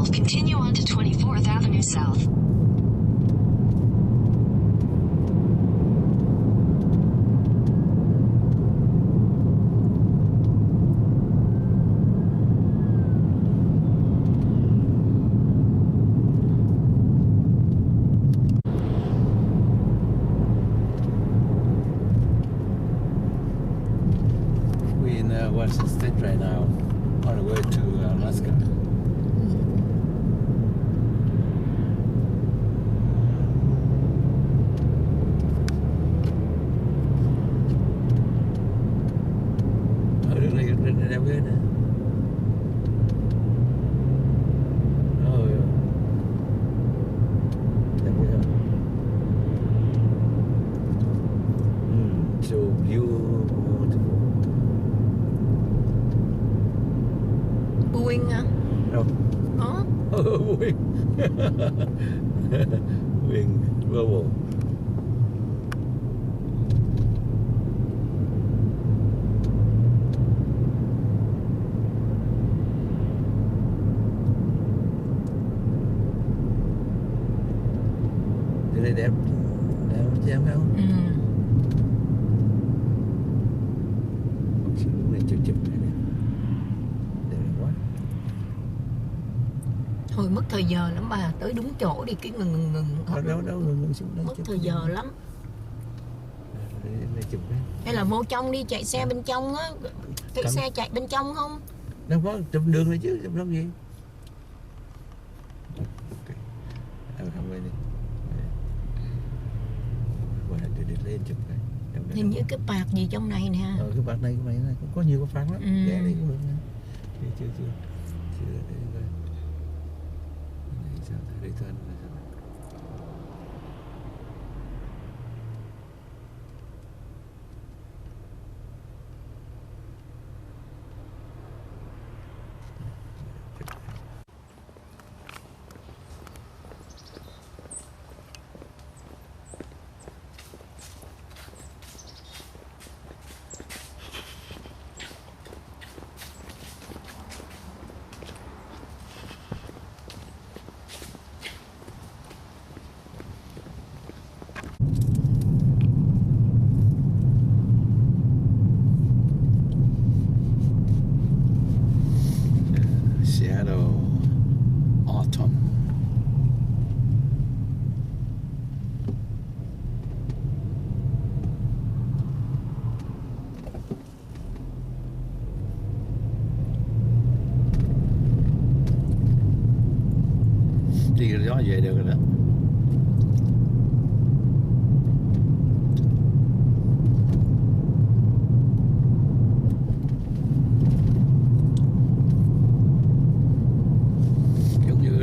12, continue on to 24th Avenue South. We're in Washington State right now, on the way to Alaska. Ở đường này đẹp ghê nè. Ôi, đẹp ghê không? So beautiful. Boeing hả? Đâu? Boeing. Boeing Global. Cái này đẹp, đẹp chứ em thấy không? Lúc này chụp này đẹp, đẹp quá. Thôi mất thời giờ lắm bà, tới đúng chỗ đi cái ngừng. Đâu ngừng xuống đây. Mất thời giờ lắm. Đây chụp đấy. Hay là vô trong đi, chạy xe bên trong á, cái xe chạy bên trong không? Đâu có chụp đường này chứ, chụp đâu gì. Không quay đi. Để lên chụp này. Hình như cái bạc gì trong này nè. Cái bạc này cũng có nhiều cái phạt lắm. Ghé đi cũng được nha. Chưa để coi. Này sao đây tên là sao? Seattle autumn. Đi cái gió về được rồi đó.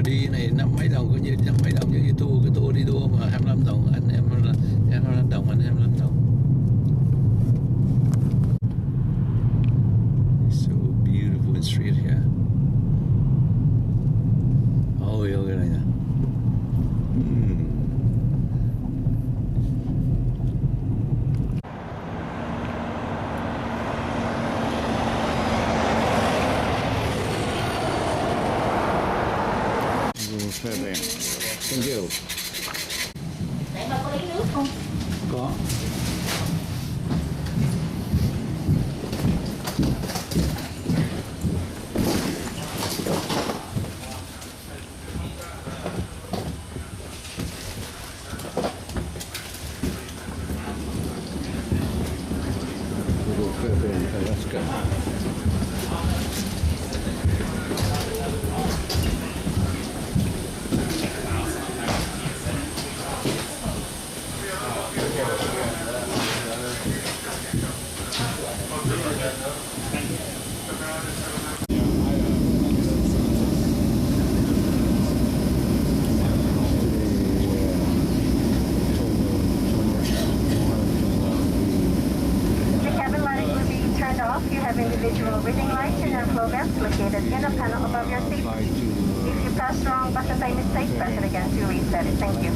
Đi này mấy đồng có như mấy đồng như tour, cái tour đi tour mà 25 đồng anh em 25 đồng anh em 25 đồng. So beautiful and street here. Ôi cái này nè. Fairbanks. Thank you. Để mà có lấy nước không? Có. Fairbanks, Alaska. Individual reading lights in your flow vents located in the panel above your seat. If you press the wrong button by mistake, press it again to reset it. Thank you.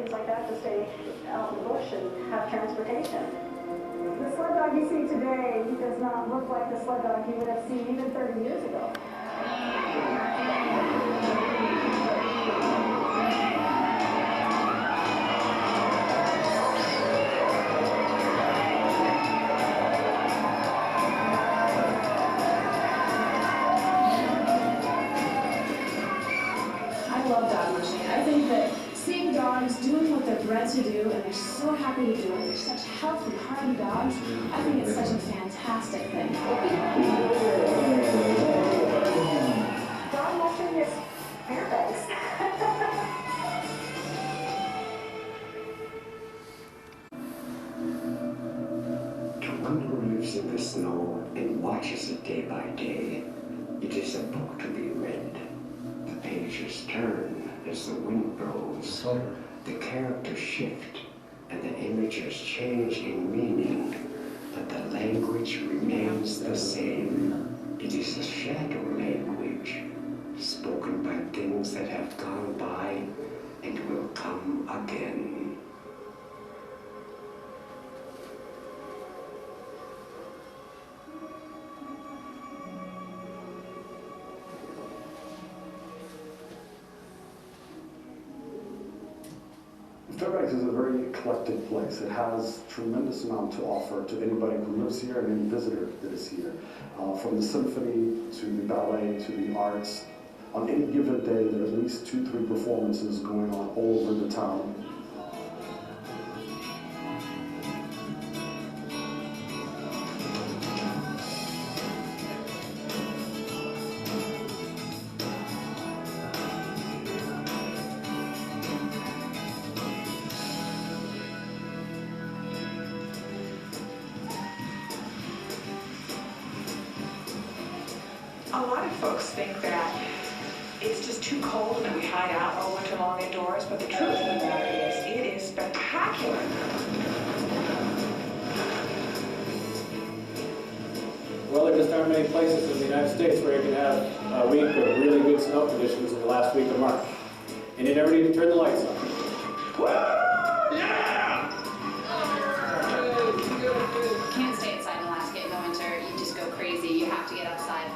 things like that to stay out in the bush and have transportation. The sled dog you see today does not look like the sled dog you would have seen even 30 years ago. I think that seeing dogs doing what they're bred to do, and they're so happy to do it, they're such healthy, hardy dogs, I think it's such a fantastic thing. Dog mushing is Fairbanks. To one who lives in the snow and watches it day by day, it is a book to be read. The pages turn as the wind blows, the characters shift, and the images change in meaning, but the language remains the same. It is a shadow language, spoken by things that have gone by and will come again. Fairbanks is a very eclectic place. It has a tremendous amount to offer to anybody who lives here and any visitor that is here. From the symphony to the ballet to the arts. On any given day, there are at least 2-3 performances going on all over the town. A lot of folks think that it's just too cold and we hide out all winter long indoors, but the truth of the matter is, it is spectacular. Well, there just aren't many places in the United States where you can have a week of really good snow conditions in the last week of March. And you never need to turn the lights on. You can't stay inside in Alaska in the winter. You just go crazy. You have to get outside.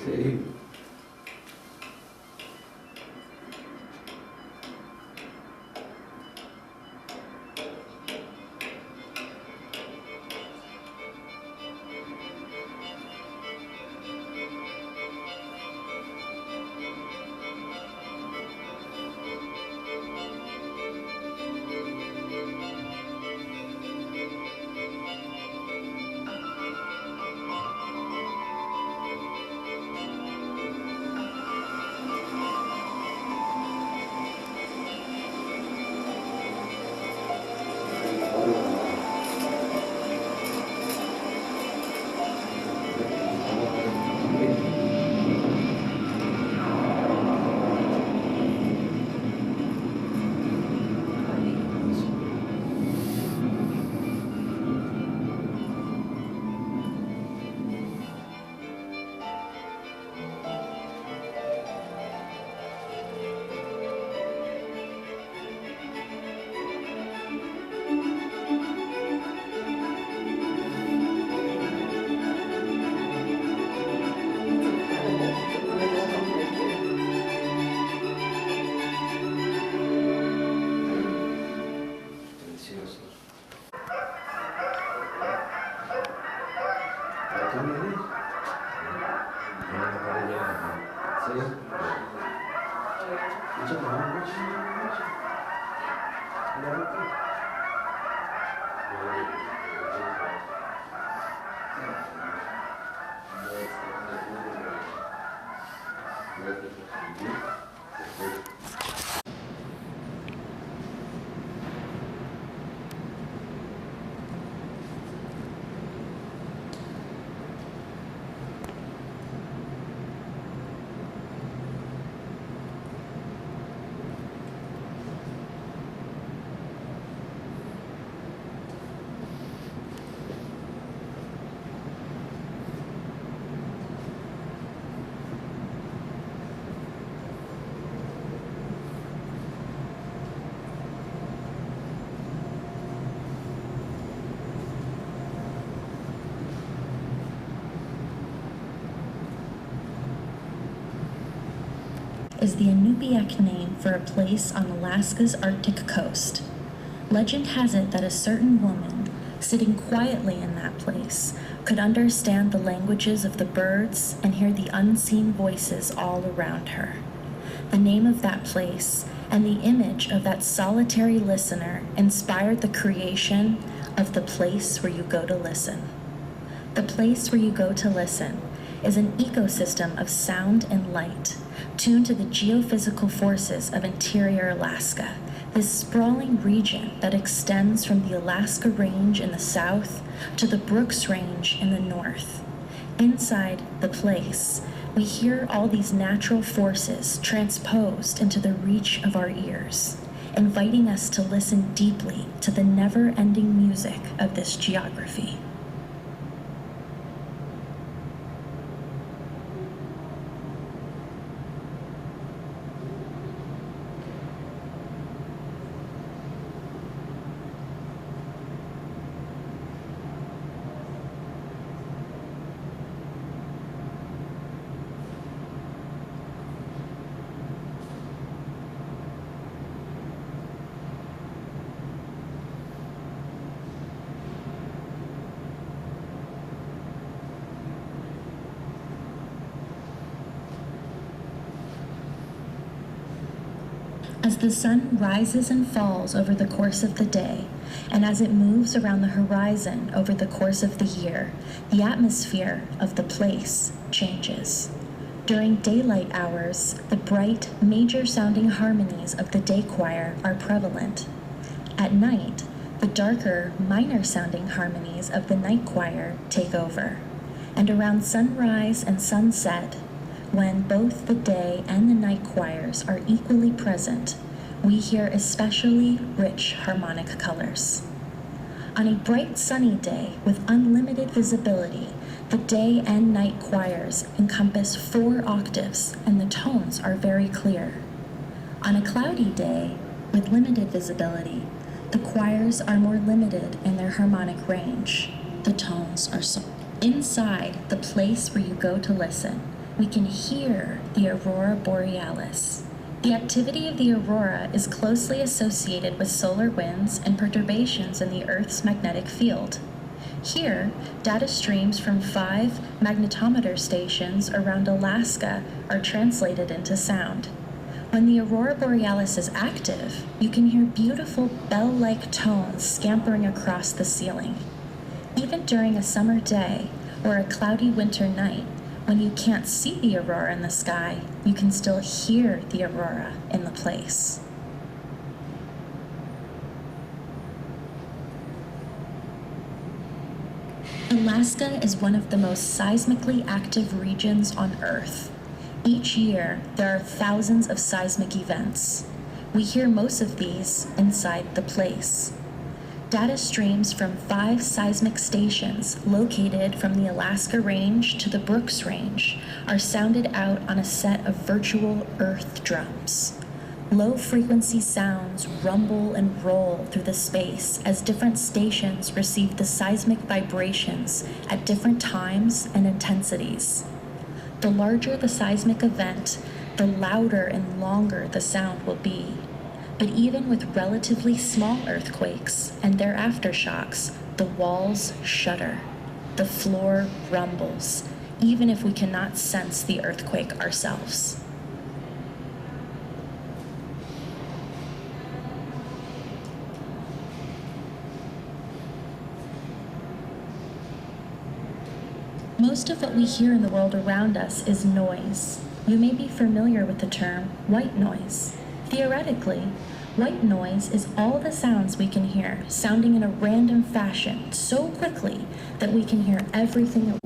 Sí. Sí. is the Inupiaq name for a place on Alaska's Arctic coast. Legend has it that a certain woman, sitting quietly in that place, could understand the languages of the birds and hear the unseen voices all around her. The name of that place and the image of that solitary listener inspired the creation of The Place Where You Go to Listen. The Place Where You Go to Listen is an ecosystem of sound and light, tuned to the geophysical forces of interior Alaska, this sprawling region that extends from the Alaska Range in the south to the Brooks Range in the north. Inside the place, we hear all these natural forces transposed into the reach of our ears, inviting us to listen deeply to the never-ending music of this geography. As the sun rises and falls over the course of the day, and as it moves around the horizon over the course of the year, the atmosphere of the place changes. During daylight hours, the bright, major-sounding harmonies of the day choir are prevalent. At night, the darker, minor-sounding harmonies of the night choir take over. And around sunrise and sunset, when both the day and the night choirs are equally present, we hear especially rich harmonic colors. On a bright sunny day with unlimited visibility, the day and night choirs encompass 4 octaves and the tones are very clear. On a cloudy day with limited visibility, the choirs are more limited in their harmonic range. The tones are so. Inside the place where you go to listen, we can hear the aurora borealis. The activity of the aurora is closely associated with solar winds and perturbations in the Earth's magnetic field. Here, data streams from 5 magnetometer stations around Alaska are translated into sound. When the aurora borealis is active, you can hear beautiful bell-like tones scampering across the ceiling. Even during a summer day or a cloudy winter night, when you can't see the aurora in the sky, you can still hear the aurora in the place. Alaska is one of the most seismically active regions on Earth. Each year, there are thousands of seismic events. We hear most of these inside the place. Data streams from 5 seismic stations located from the Alaska Range to the Brooks Range are sounded out on a set of virtual earth drums. Low-frequency sounds rumble and roll through the space as different stations receive the seismic vibrations at different times and intensities. The larger the seismic event, the louder and longer the sound will be. But even with relatively small earthquakes and their aftershocks, the walls shudder. The floor rumbles, even if we cannot sense the earthquake ourselves. Most of what we hear in the world around us is noise. You may be familiar with the term white noise. Theoretically, white noise is all the sounds we can hear, sounding in a random fashion so quickly that we can hear everything.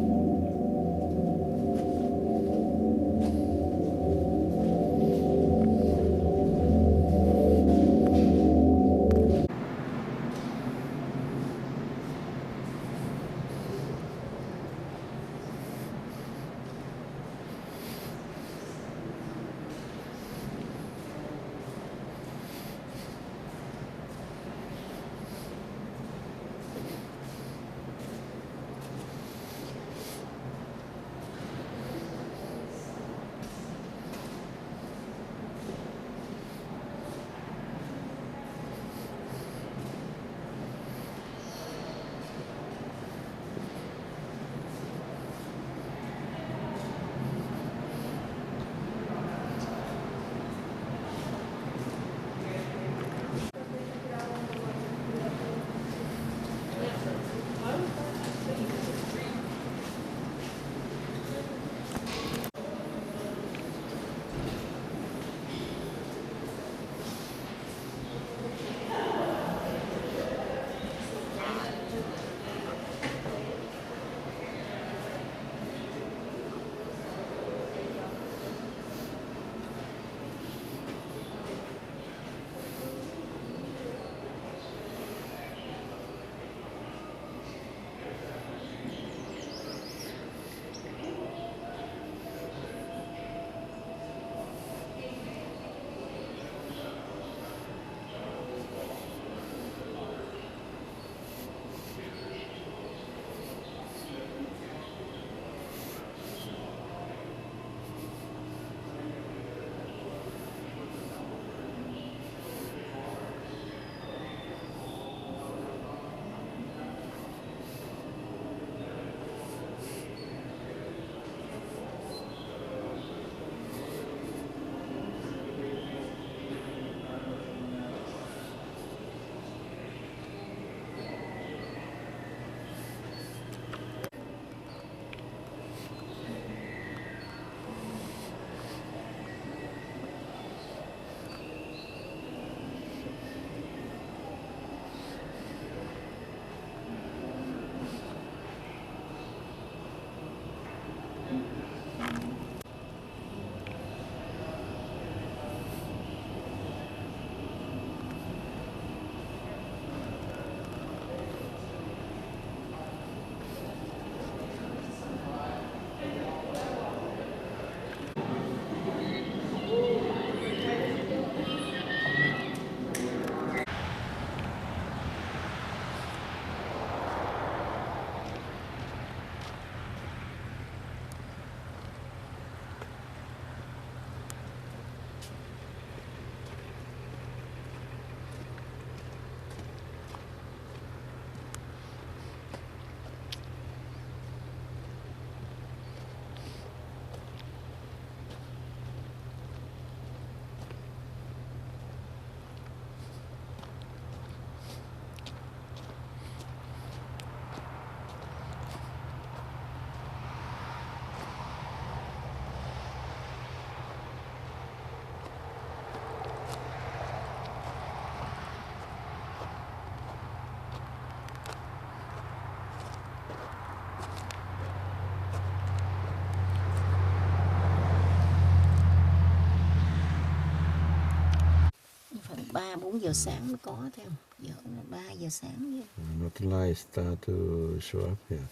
3-4 giờ sáng mới có theo. Giờ là 3 giờ sáng vậy. Northern Lights start to show up here.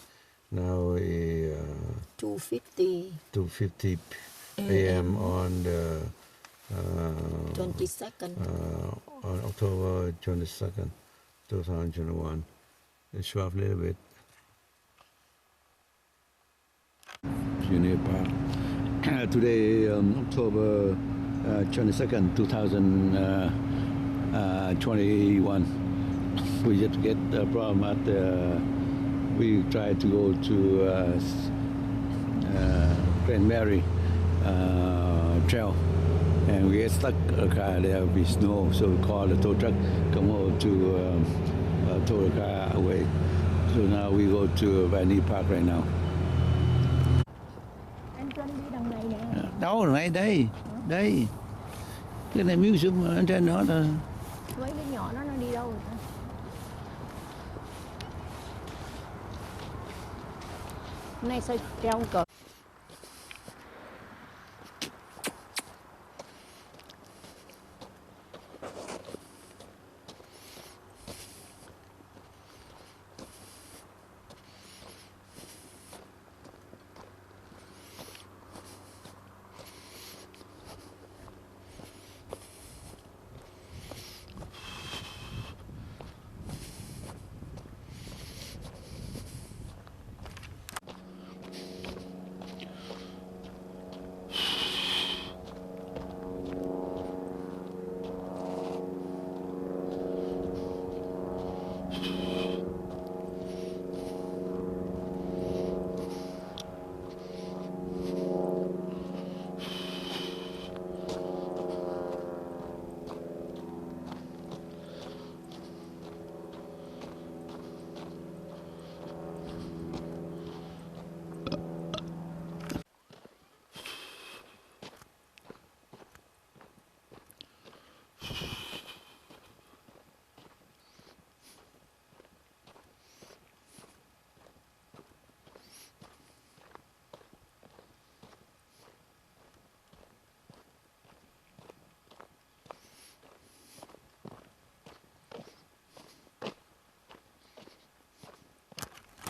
Now 2:50 a.m. on the 22nd. On October 22nd, 2021. It show up a little bit. Pioneer Park. Today, October 22nd, 2021. We just get a problem at we tried to go to Grand Mary Trail, and we get stuck a car there with snow, so we call the tow truck, come over to tow the car away. So now we go to Pioneer Park right now. Anh Trinh đi đằng này nè. Đâu này đây, đây. Cái này museum ở trên đó thôi. Mấy đứa nhỏ nó đi đâu rồi ta? Hôm nay sao treo cờ?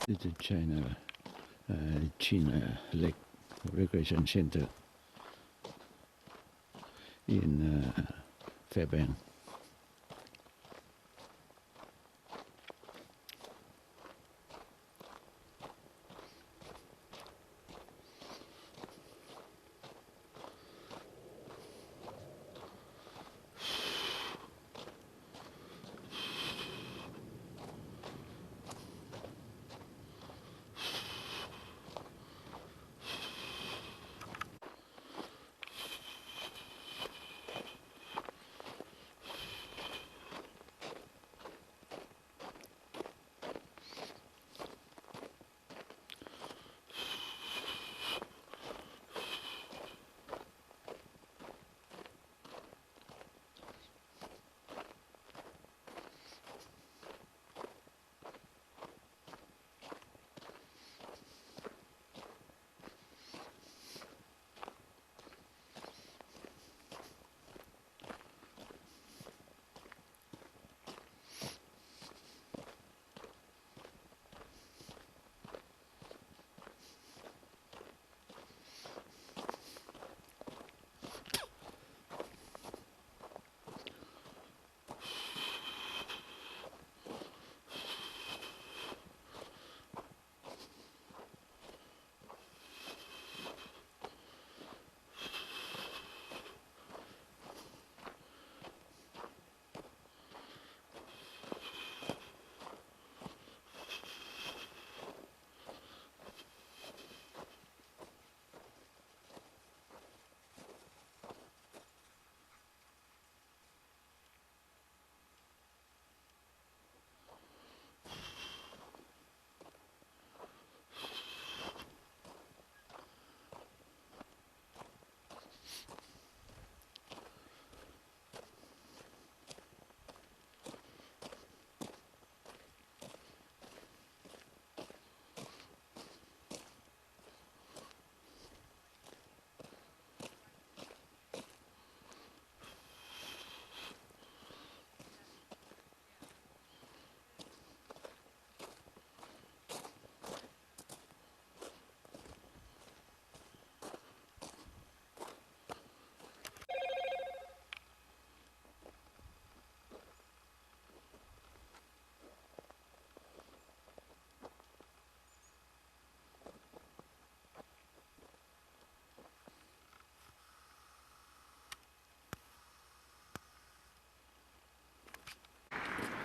This is China Lake Recreation Center in Fairbanks.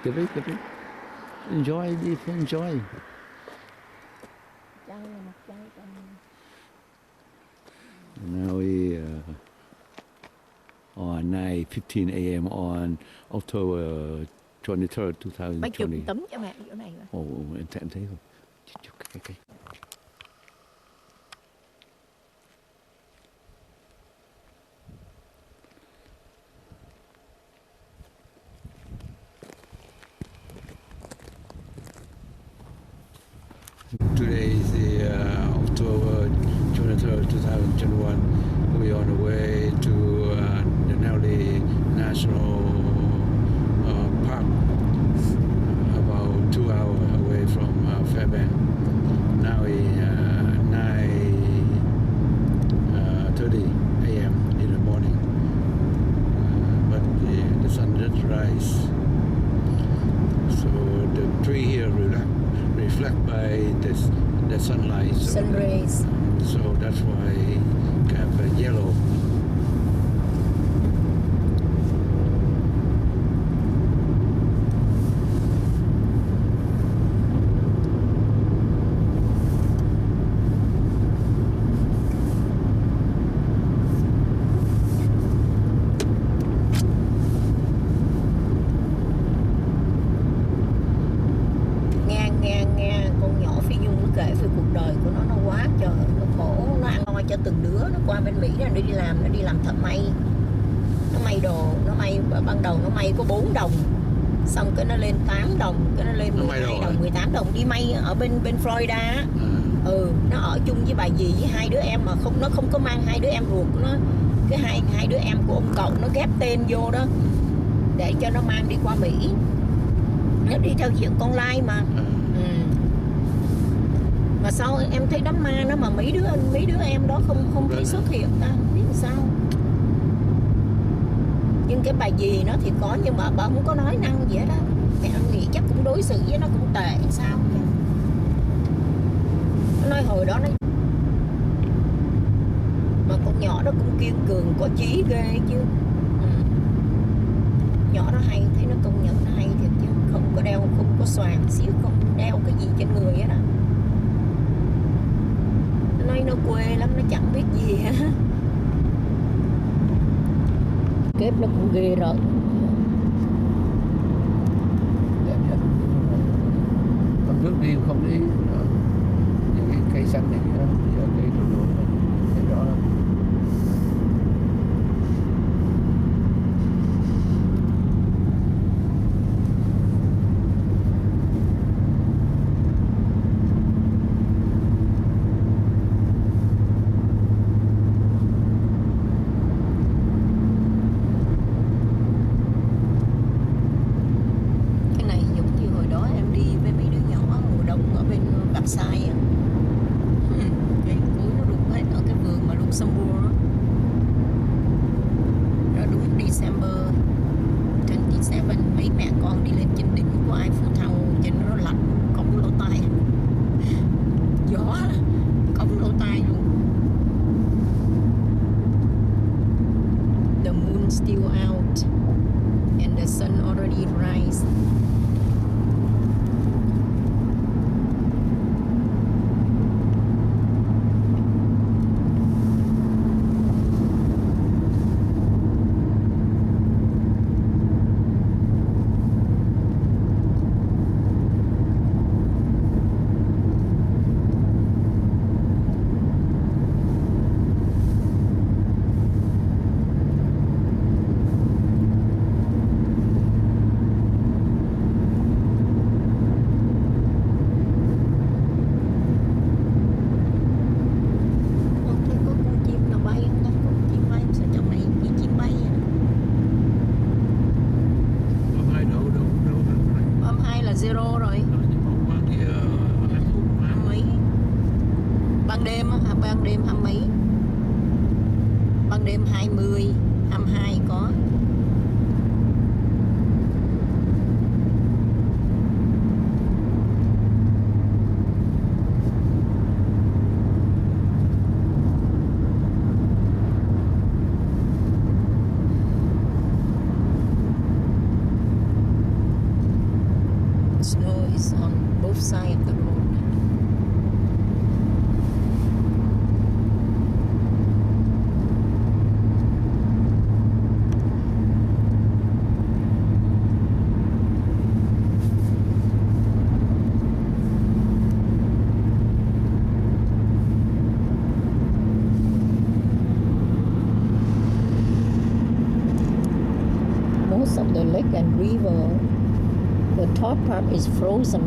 Give it. Enjoy, enjoy. Now we on 9:15 a.m. on October 23rd, 2020. Mấy chục tấm cho mẹ chỗ này rồi. Ồ, em thấy không? Okay. Today is the October 23rd, 2021. We are on the way to Denali National Park, about 2 hours away from Fairbanks. Now it's 9:30 a.m. in the morning, but the sun just rise. So the tree here reflect by the sunlight. Sun rays. So that's why kind of yellow. Nghe con nhỏ Phi Nhung nó kể về cuộc đời của nó quá trời, nó khổ, nó ăn lo cho từng đứa. Nó qua bên Mỹ là nó đi làm thợ may, nó may đồ, ban đầu nó may có 4 đồng, xong cái nó lên 8 đồng, cái nó lên 12 đồng, 18 đồng, đi may ở bên Florida. Nó ở chung với bà dì với 2 đứa em, mà nó không có mang 2 đứa em ruột của nó, cái hai đứa em của ông cậu nó ghép tên vô đó để cho nó mang đi qua Mỹ. Nó đi theo diện con lai mà. Mà sao em thấy đám ma nó mà mấy đứa em đó không thấy xuất hiện ta, không biết sao. Nhưng cái bà dì nó thì có, nhưng mà bà không có nói năng gì hết á. Mẹ anh nghĩ chắc cũng đối xử với nó cũng tệ sao. Nó nói hồi đó nó, mà con nhỏ đó cũng kiên cường, có chí ghê chứ. Nhỏ đó hay, thấy nó công nhận nó hay thiệt chứ. Không có xoàng xíu, không đeo cái gì trên người hết á. Nó nói nó quê lắm, nó chẳng biết gì hết. Kép nó cũng ghê rồi. Còn nước đi không đi những cái cây xanh này nữa, giờ cây đồ thấy rõ lắm. Still out and the sun already rise. Zero rồi. Mấy ban đêm hai mấy, ban đêm 20, 22 có. lake and river. The top part is frozen.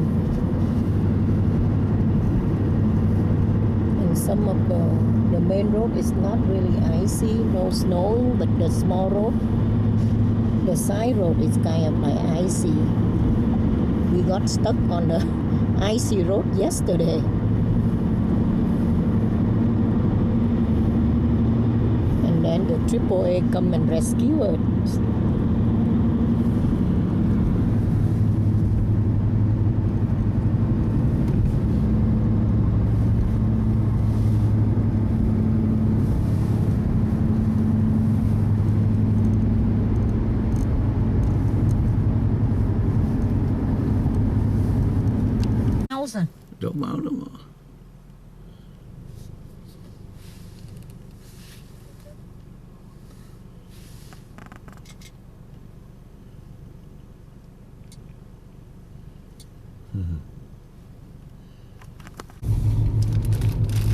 And some of the main road is not really icy, no snow, but the small road, the side road is kind of like icy. We got stuck on the icy road yesterday. And then the AAA come and rescue us. Đổ máu.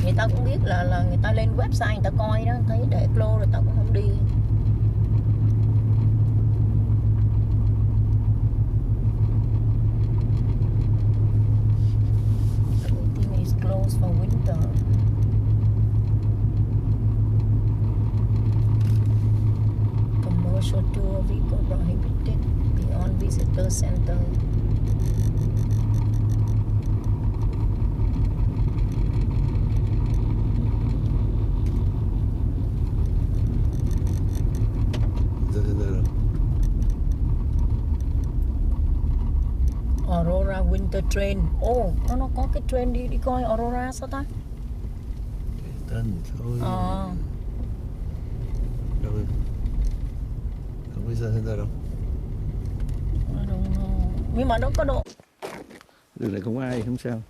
Người ta cũng biết là người ta lên website người ta coi đó, thấy để close rồi ta cũng không đi. Everything is closed for winter. Commercial tour vehicle prohibited beyond visitor center. Aurora Winter Train. Nó có cái train đi coi Aurora sao ta? Tên thôi. Đâu rồi? Không biết sao tên đâu. Nhưng mà nó có độ. Đường này không ai, không sao.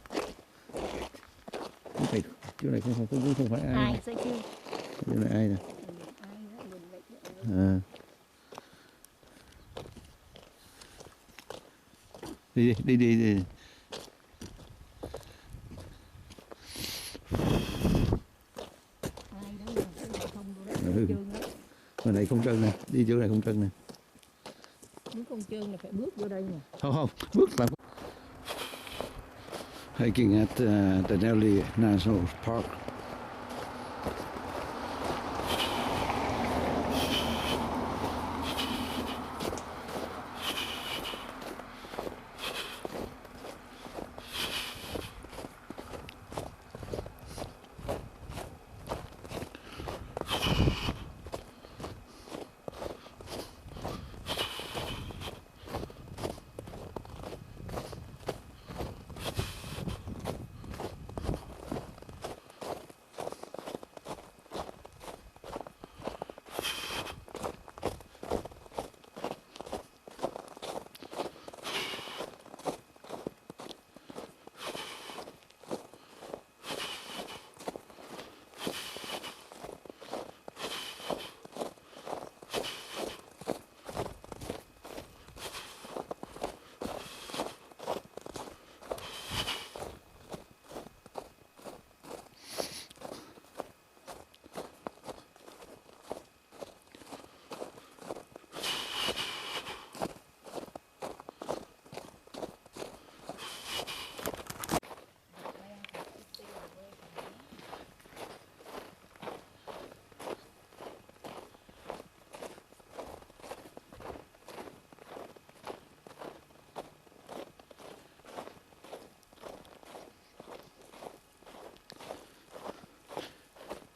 Chỗ này không phải ai. Ai sao chứ? Chỗ này ai nè. À. Đi. Bên này không trơn nè, đi chỗ này không trơn nè. Muốn không trơn là phải bước vô đây nè. Không, bước là hiking at the Denali National Park.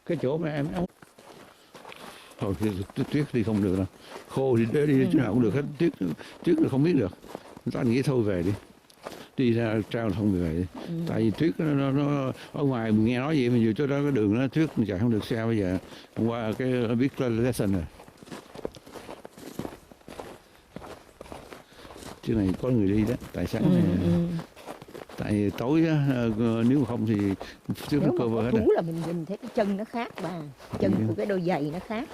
Cái chỗ mà em thôi tuyết thì không được đâu, khô thì đi chỗ nào cũng được hết, tuyết là không biết được, người ta nghĩ thôi về đi ra trao không về đi. Tại vì tuyết nó ở ngoài mình nghe nói vậy mà dù chỗ đó cái đường nó tuyết mình chạy không được xe. Bây giờ hôm qua cái biết lesson rồi, chỗ này có người đi đó, tại sáng này tại tối á, nếu mà không thì trước nó cover hết. Nếu mà là mình nhìn thấy cái chân nó khác mà chân của cái đôi giày nó khác.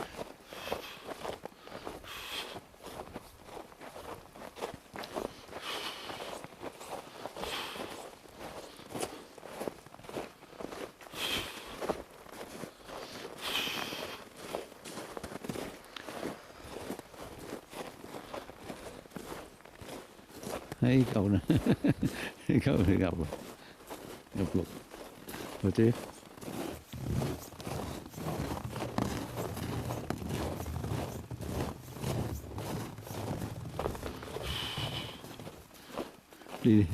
Thấy cầu nè. Cầu thì ngập rồi. Ngập lụt. Rồi tiếp. Đi.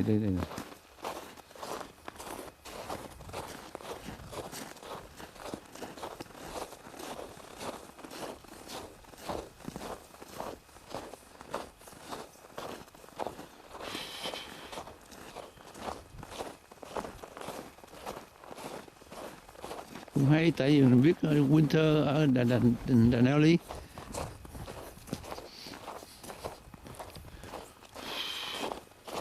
Đây này. Cũng hay tại vì mình biết winter ở Đà Nẵng Lý.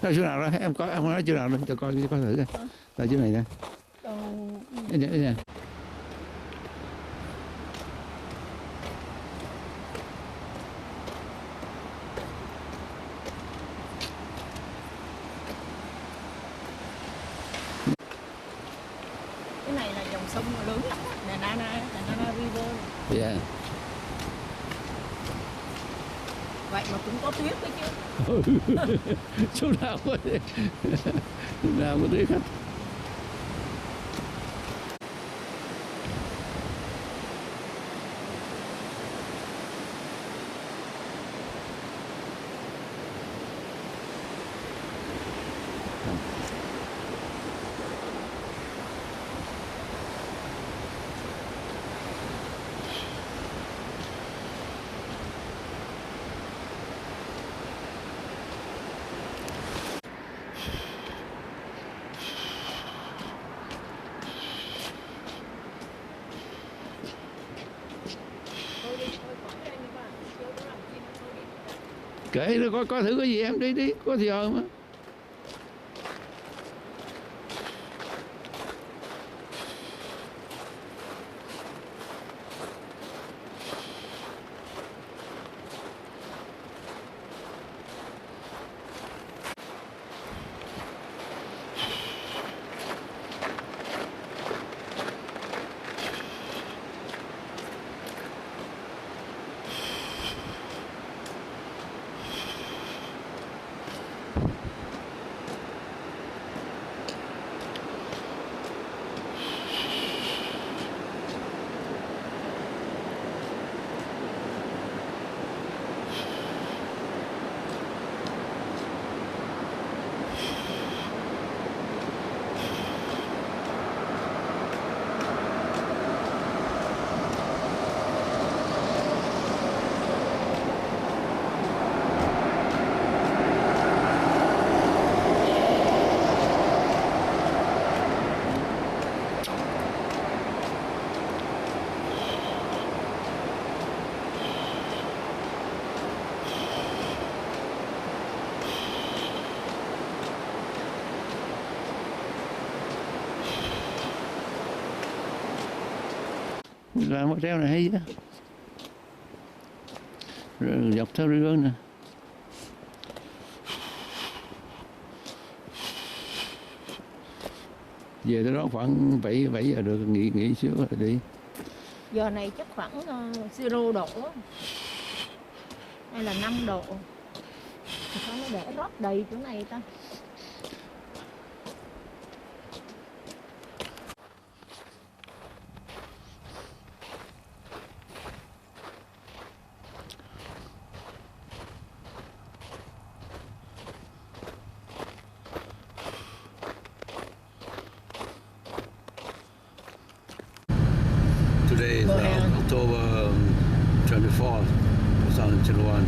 Chỗ nào đó em nói chỗ nào đó cho coi thử coi. Là chỗ này nè. Đây nè. Cái này là dòng sông lớn lắm, Đà Nẵng River. Dạ. Vậy mà cũng có tuyết đấy chứ. Chỗ nào có tuyết hết. Kệ nó coi thử có gì em đi có gì mà. Làm một treo này hay đó. Rồi dọc theo river nè. Về tới đó khoảng 7 giờ được, nghỉ xíu rồi đi. Giờ này chắc khoảng 0 độ hay là 5 độ. Sao nó để rót đầy chỗ này ta? Today is October 24th, 2021.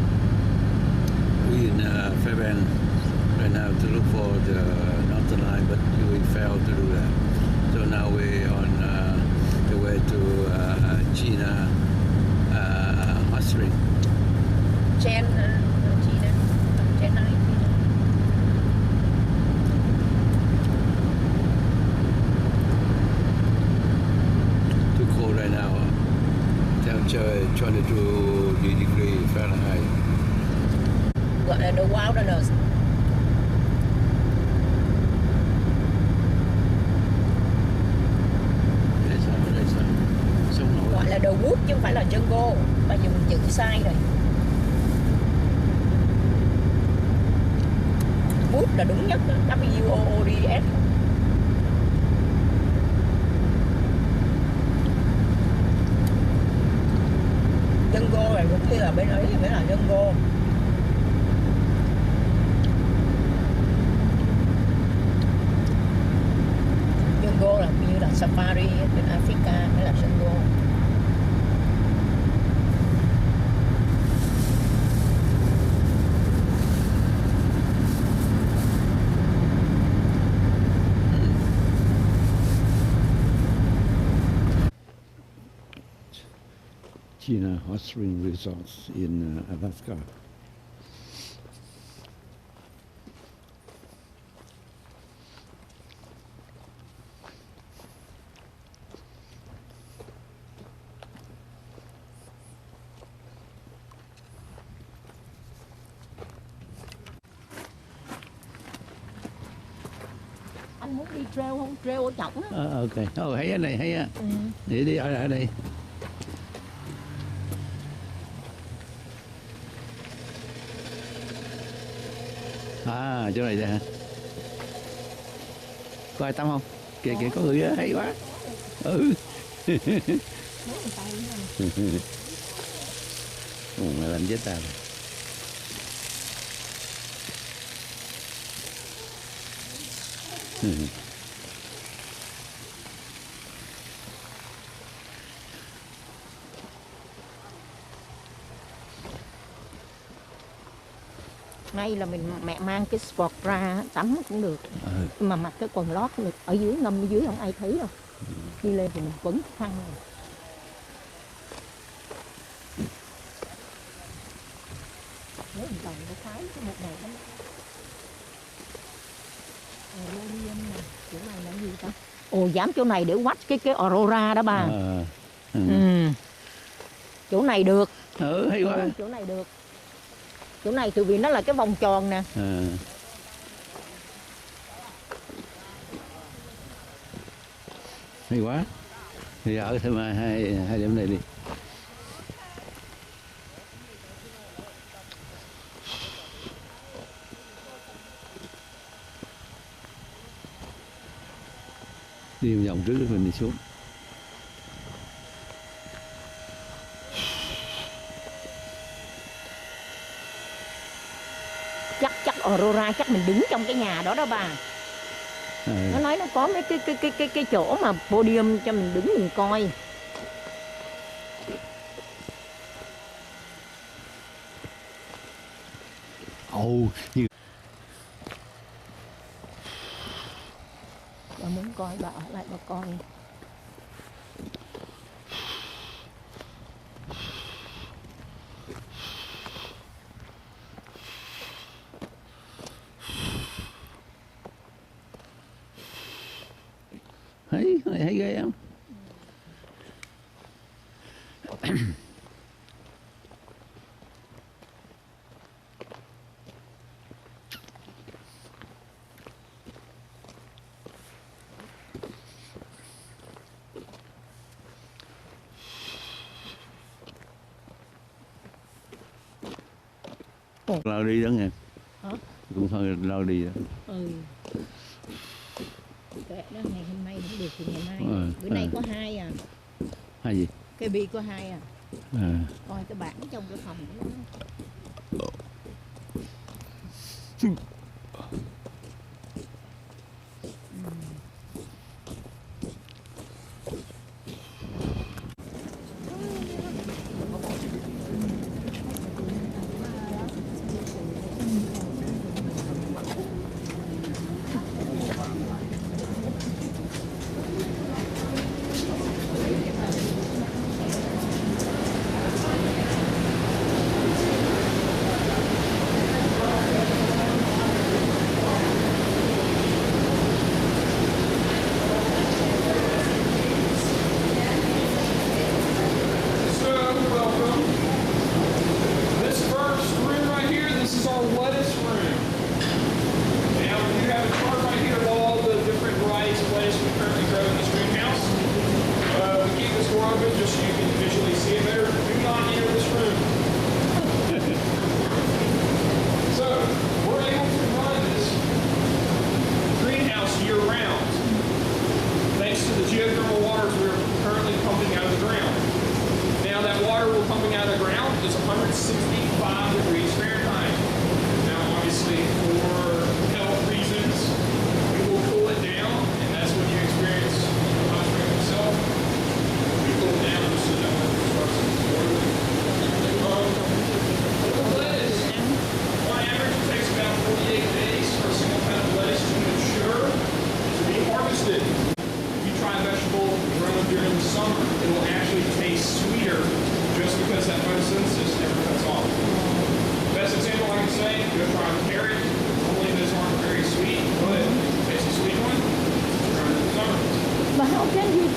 We in Fairbanks right now to look for the Northern Line, but we failed to do that. So now we're on the way to China Hot Spring. Chen China, Chen này. Too cold right now. Temperature 22 degrees Fahrenheit. Gọi là the wilderness. Gọi là the wood chứ không phải là jungle. Bà dùng chữ sai rồi. Wood là đúng nhất đó. W-O-O-D-S. Jungle là giống như là bên ấy mới là jungle. Jungle là như là safari bên Africa mới là jungle. China Hot Spring Resorts in Alaska. Anh muốn đi trail không? Trail ở trọng á. Ok. Thấy cái này, thấy á. Đi ở đây. À, chỗ này hả? Có ai tắm không? Kìa có người á, hay quá. Mày làm chết tao. Ngay là mẹ mang cái sport ra tắm cũng được. Mà mặc cái quần lót được. Ở dưới ngâm ở dưới không ai thấy đâu. Đi lên thì mình quấn khăn rồi. Nếu mình trồng cái thái cái một này lắm. Chỗ này là gì ta? Ồ, dám chỗ này để watch cái aurora đó bà. Chỗ này được. Hay quá. Chỗ này được. Chỗ này từ vì nó là cái vòng tròn nè. Hay quá. Thì ở thêm hai điểm này đi. Đi vòng trước mình đi xuống. Chắc aurora chắc mình đứng trong cái nhà đó đó bà. Nó nói nó có mấy cái chỗ mà podium cho mình đứng mình coi. Như bà muốn coi bà ở lại bà coi. thấy ghê không? Lao đi đó nghe. Hả? Cũng thôi lao đi đó. Kệ đó, ngày hôm nay cũng được thì ngày mai. Bữa nay có 2 à. 2 gì? Cái bi có 2 à. Coi cái bảng trong cái phòng đó.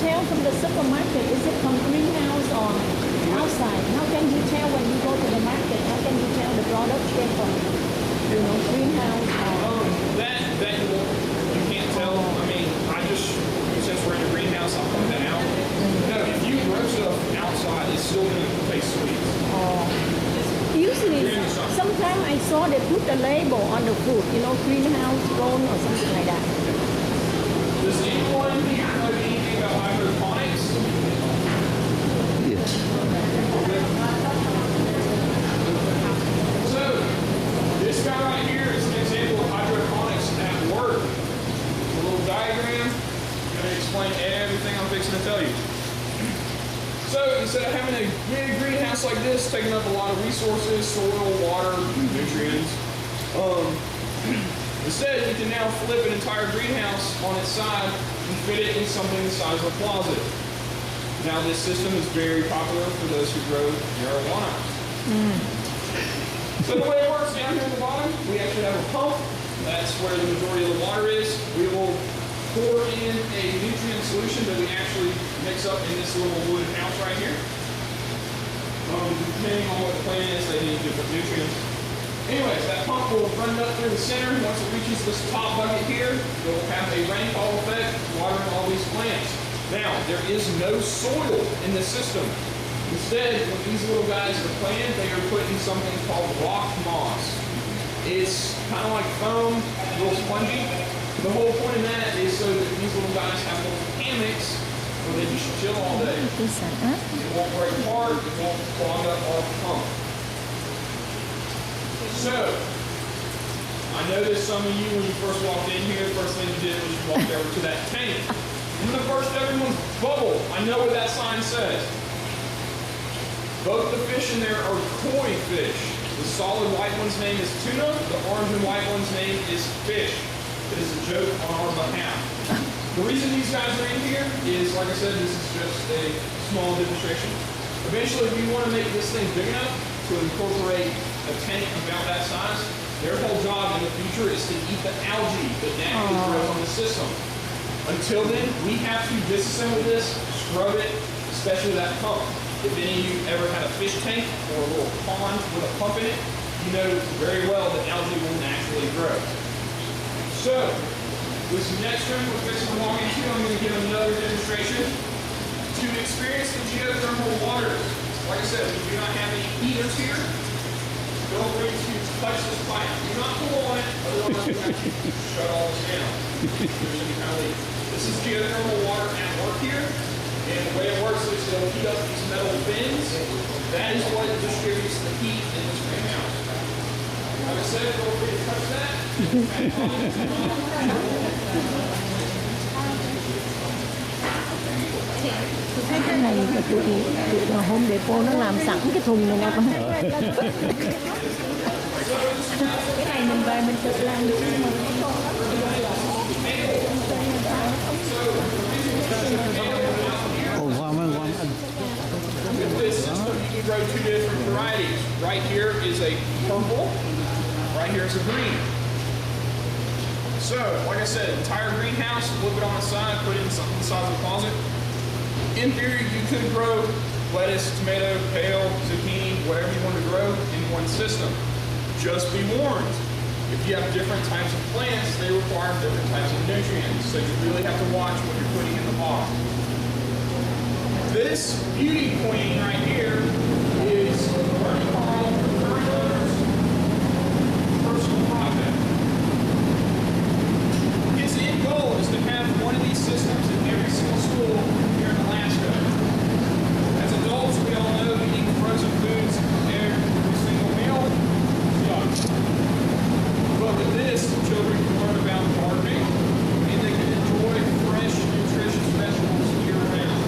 tell from the supermarket? Is it from greenhouse or outside? How can you tell when you go to the market? How can you tell the product came from, greenhouse or... That you can't tell. I mean, since we're in a greenhouse, I'll point that out. No, if you grow stuff outside, it's still going to taste sweet. Usually, sometimes I saw they put a label on the food, greenhouse grown or something like that. Does anyone here know anything about hydroponics? Yes. So, this guy right here is an example of hydroponics at work. A little diagram. I'm going to explain everything I'm fixing to tell you. So, instead of having a big greenhouse like this, taking up a lot of resources, soil, water, nutrients, instead you can now flip an entire greenhouse on its side and fit it in something the size of a closet. Now, this system is very popular for those who grow marijuana. So the way it works down here at the bottom, we actually have a pump. That's where the majority of the water is. We will pour in a nutrient solution that we actually mix up in this little wooden house right here. Depending on what the plant is, they need different nutrients. Anyways, that pump will run up through the center. Once it reaches this top bucket here, it will have a rainfall effect, watering all these plants. Now, there is no soil in this system. Instead, when these little guys are planted, they are put in something called rock moss. It's kind of like foam, a little spongy. The whole point of that is so that these little guys have little hammocks where they just chill all day. It won't break apart, it won't clog up our pump. So, I noticed some of you when you first walked in here, the first thing you did was you walked over to that tank. I'm going to burst everyone's bubble. I know what that sign says. Both the fish in there are koi fish. The solid white one's name is tuna. The orange and white one's name is fish. It is a joke on our behalf. The reason these guys are in here is, like I said, this is just a small demonstration. Eventually, we want to make this thing big enough to incorporate a tank about that size. Their whole job in the future is to eat the algae that naturally grows on the system. Until then, we have to disassemble this, scrub it, especially that pump. If any of you ever had a fish tank or a little pond with a pump in it, you know very well that algae will naturally grow. So, this next room we're fixing to walk into, I'm going to give another demonstration to experience the geothermal water. Like I said, we do not have any heaters here. Feel free to touch this pipe. Do not pull on it, otherwise we're going to shut all this down. This is geothermal water at work here. And the way it works is they'll heat up these metal bins. That is what distributes the heat in this greenhouse. Like I said, feel free to touch that. Thấy cái này là tụi Home Depot nó làm sẵn cái thùng này nè con. Cái này mình về mình tự làm được mà. With this system, you can grow two different varieties. Right here is a purple. Right here is a green. So, like I said, entire greenhouse, flip it on its side, put it in something the size of a closet. In theory, you could grow lettuce, tomato, kale, zucchini, whatever you want to grow in one system. Just be warned, if you have different types of plants, they require different types of nutrients. So you really have to watch what you're putting in the box. This beauty queen right here is personal project. His end goal is to have one of these systems in every single school here in Alaska. As adults, we all know we eat frozen foods every single meal. But with this, children can learn about gardening and they can enjoy fresh, nutritious vegetables year-round.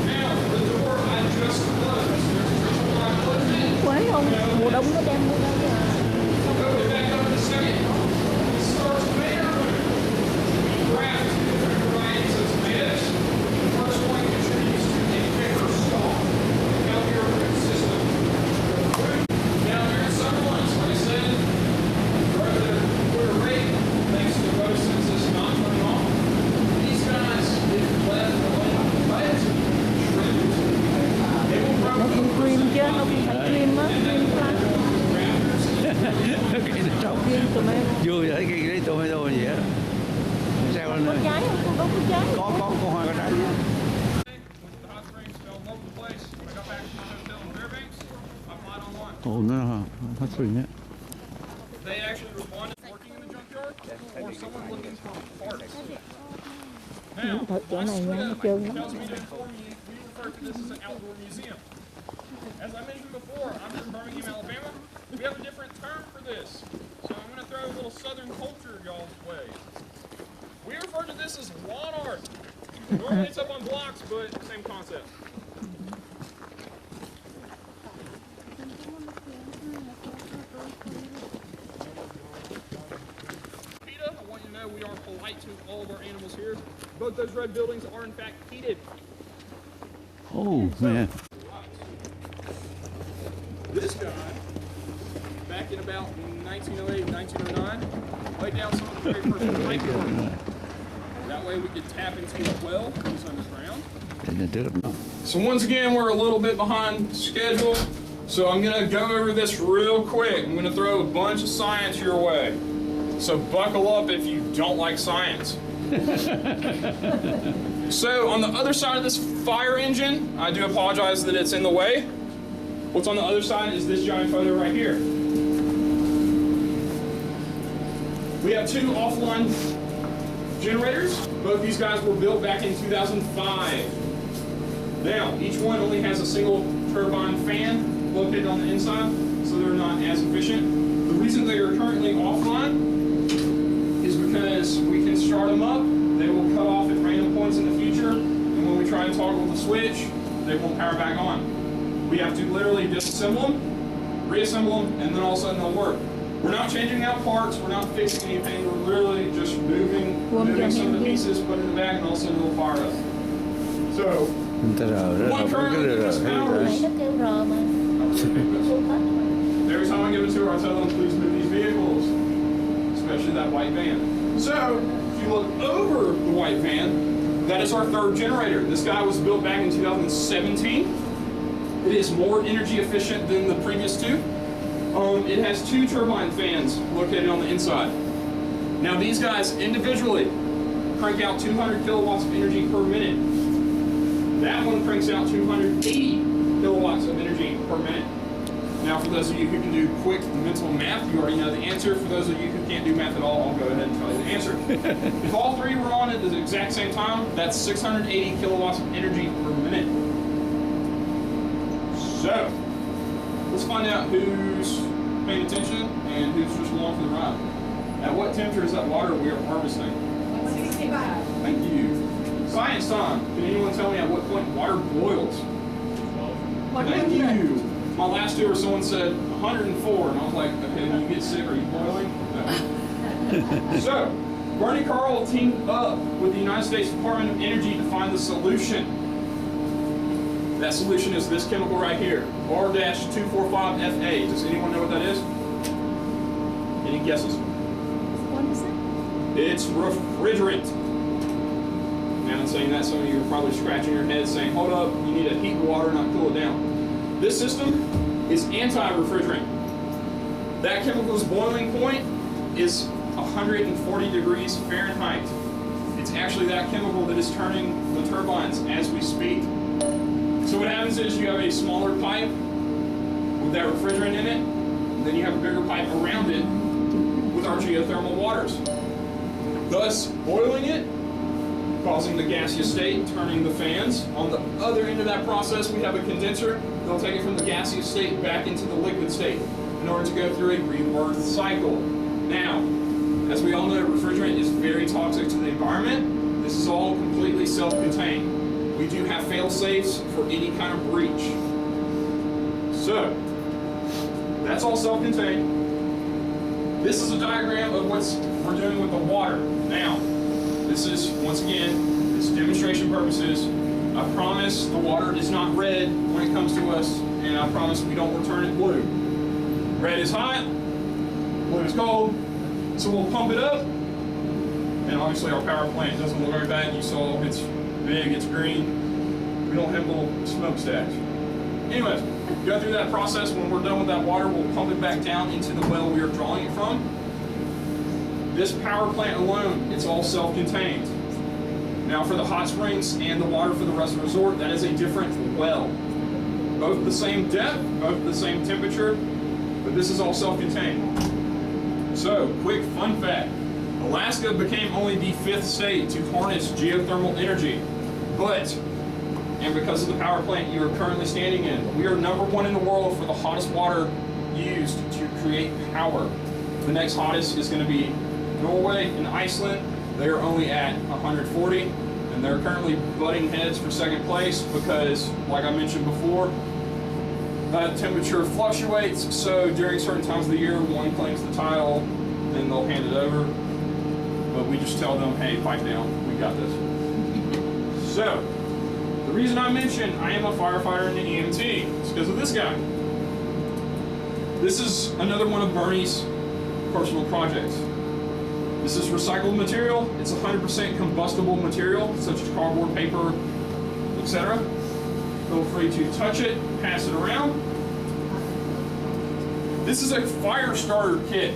Now, the door I Cái trồng vui vậy cái tomato gì á. Sao Có anh trái không? Con có trái. có hoa có trái chứ. The hot springs fell all over the place. When I got back to my hotel in Fairbanks, I applied online. Ồ nó hot spring á. They actually responded working in the junkyard or someone looking for parts. Now, Chỗ này nha, nó Florida trơn lắm. tells me to inform you, we refer to this as an outdoor museum. As I mentioned before, I'm from Birmingham, Alabama. We have a different term for this. So I'm going to throw a little southern culture y'all's way. We refer to this as lawn art. Normally it's up on blocks, but same concept. I want you to know we are polite to all of our animals here. Both those red buildings are in fact heated. Oh man. This guy, back in about 1908, 1909, laid down some of the very first pipe work. That way we could tap into a well that was underground. So once again, we're a little bit behind schedule. So I'm gonna go over this real quick. I'm gonna throw a bunch of science your way. So buckle up if you don't like science. So on the other side of this fire engine, I do apologize that it's in the way. What's on the other side is this giant photo right here. We have two offline generators. Both these guys were built back in 2005. Now, each one only has a single turbine fan located on the inside, so they're not as efficient. The reason they are currently offline is because we can start them up, they will cut off at random points in the future, and when we try to toggle the switch, they won't power back on. We have to literally disassemble them, reassemble them, and then all of a sudden they'll work. We're not changing out parts, we're not fixing anything, we're literally just moving some of the pieces, put it in the bag, and all of a sudden it'll fire up. So, one currently gives powers. Every time I give it to her, I tell them, please move these vehicles, especially that white van. So, if you look over the white van, that is our third generator. This guy was built back in 2017. It is more energy efficient than the previous two. It has two turbine fans located on the inside. Now these guys individually crank out 200 kilowatts of energy per minute. That one cranks out 280 kilowatts of energy per minute. Now for those of you who can do quick mental math, you already know the answer. For those of you who can't do math at all, I'll go ahead and tell you the answer. If all three were on at the exact same time, that's 680 kilowatts of energy per minute. So, let's find out who's paying attention and who's just along for the ride. At what temperature is that water we are harvesting? 65. Thank you. Science time. Can anyone tell me at what point water boils? Thank you. My last tour, someone said 104, and I was like, okay, when you get sick, are you boiling? No. So, Barney Carl teamed up with the United States Department of Energy to find the solution. That solution is this chemical right here, R-245FA. Does anyone know what that is? Any guesses? What is it? It's refrigerant. Now in saying that, some of you are probably scratching your head saying, hold up, you need to heat the water, not cool it down. This system is anti-refrigerant. That chemical's boiling point is 140 degrees Fahrenheit. It's actually that chemical that is turning the turbines as we speak. So what happens is you have a smaller pipe with that refrigerant in it, and then you have a bigger pipe around it with our geothermal waters. Thus, boiling it, causing the gaseous state, turning the fans. On the other end of that process, we have a condenser. They'll take it from the gaseous state back into the liquid state in order to go through a rebirth cycle. Now, as we all know, refrigerant is very toxic to the environment. This is all completely self-contained. We do have fail-safes for any kind of breach. So, that's all self-contained. This is a diagram of what we're doing with the water. Now, this is, once again, it's demonstration purposes. I promise the water is not red when it comes to us, and I promise we don't return it blue. Red is hot, blue is cold, so we'll pump it up, and obviously our power plant doesn't look like that. You saw it's big, it's green. We don't have little smokestacks. Anyways, Go through that process. When we're done with that water, we'll pump it back down into the well we are drawing it from. This power plant alone, it's all self-contained. Now for the hot springs and the water for the rest of the resort, that is a different well. Both the same depth, both the same temperature, but this is all self-contained. So, quick fun fact. Alaska became only the 5th state to harness geothermal energy. But, and because of the power plant you are currently standing in, we are #1 in the world for the hottest water used to create power. The next hottest is going to be Norway and Iceland. They are only at 140, and they're currently butting heads for 2nd place because, like I mentioned before, that temperature fluctuates. So during certain times of the year, one claims the title, then they'll hand it over. But we just tell them, hey, pipe down, we got this. So, the reason I mentioned I am a firefighter in the EMT is because of this guy. This is another one of Bernie's personal projects. This is recycled material. It's 100% combustible material, such as cardboard, paper, etc. Feel free to touch it, pass it around. This is a fire starter kit.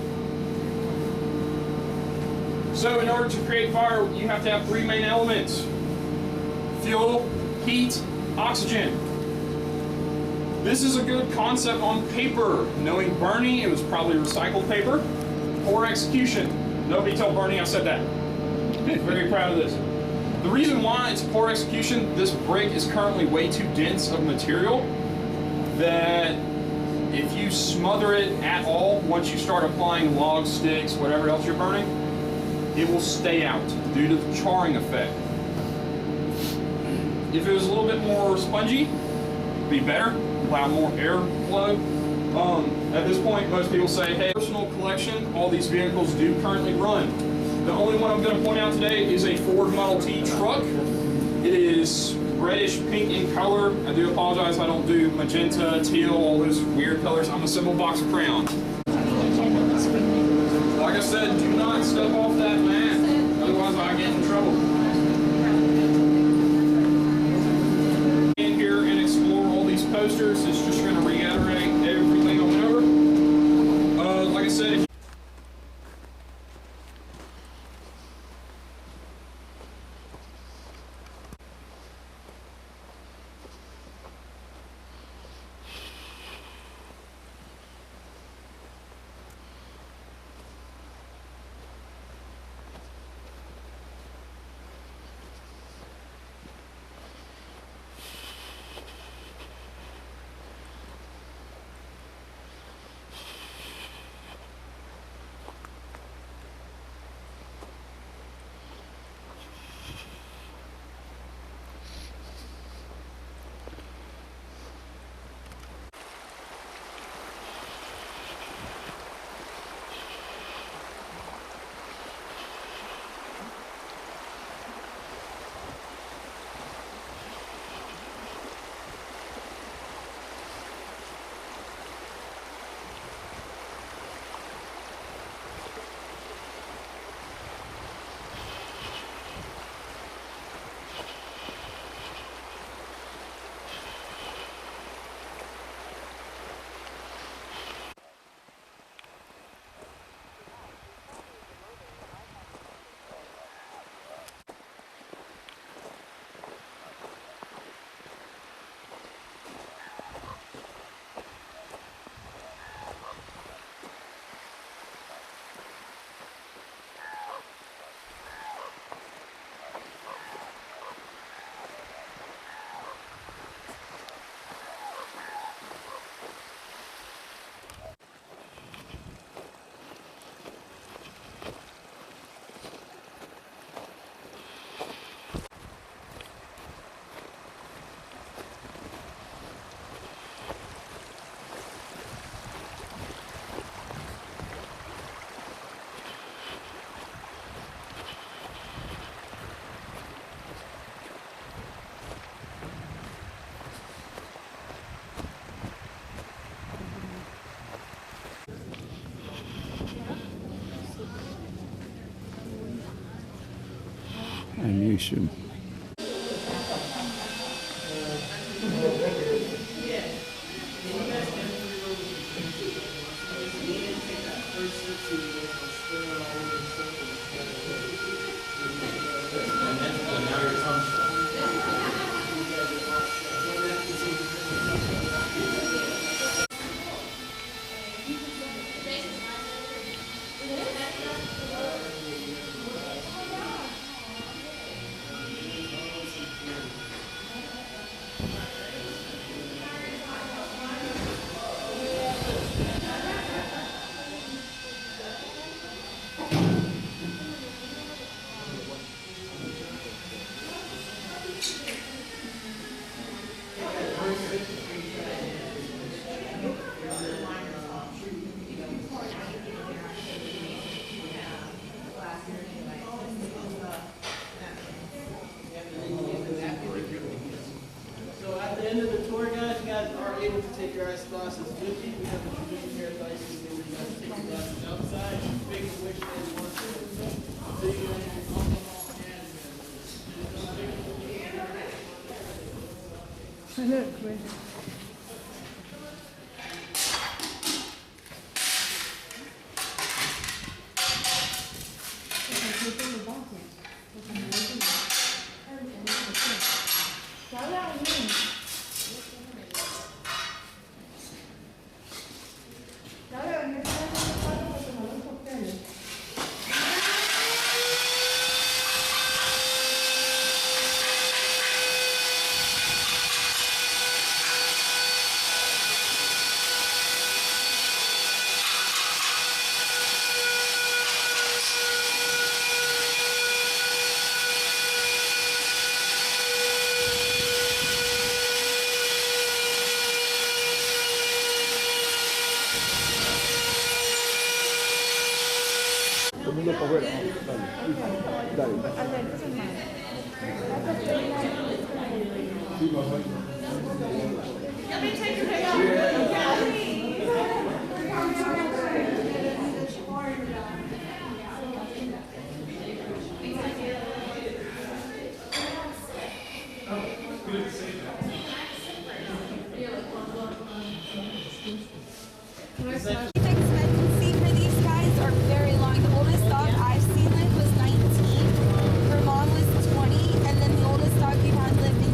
So in order to create fire, you have to have 3 main elements: fuel, heat, oxygen. This is a good concept on paper. Knowing Bernie, it was probably recycled paper. Poor execution. Nobody tell Bernie I said that. Very proud of this. The reason why it's poor execution, this brick is currently way too dense of material that if you smother it at all, once you start applying logs, sticks, whatever else you're burning, it will stay out due to the charring effect. If it was a little bit more spongy, it'd be better, allow more airflow. At this point, most people say, hey, personal collection, all these vehicles do currently run. The only one I'm going to point out today is a Ford Model T truck. It is reddish pink in color. I do apologize, I don't do magenta, teal, all those weird colors. I'm a simple box of crayons. Like I said, do not step off that mat, otherwise I get in trouble. In here and explore all these posters. It's just going to reiterate everything I went over. Like I said, Animation. So at the end of the tour, guys, you guys are able to take your ice glasses with you. We have a tradition here at the ice where you guys take your glasses outside, make a wish that you want to do. Look, Let me take your picture. Life expectancy for these guys are very long. The oldest dog I've seen live was 19. Her mom was 20, and then the oldest dog we had lived in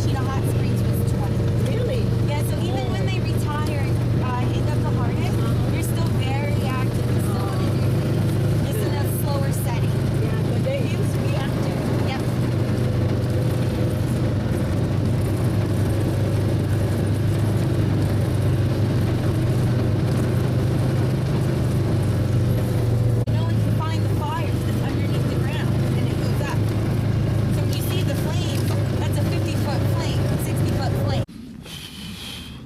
Cheetah Hot Springs was 20. Really? Yeah, so even when they retire and hang up the harness, they're still very active and still want to do things. Just in a slower setting. Yeah, but they used to be active. Yep.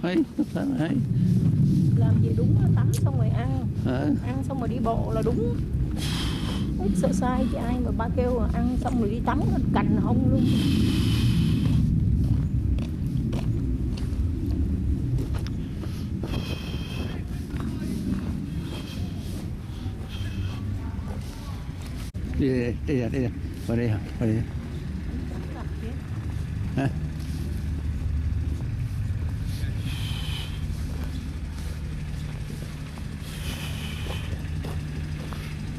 Hay, rất là hay. Làm gì đúng là tắm xong rồi ăn. Ăn xong rồi đi bộ là đúng. Ít sợ sai chứ ai mà ba kêu là ăn xong rồi đi tắm cành hông luôn. Đi đây, đây, vào đây hả? Vào đây.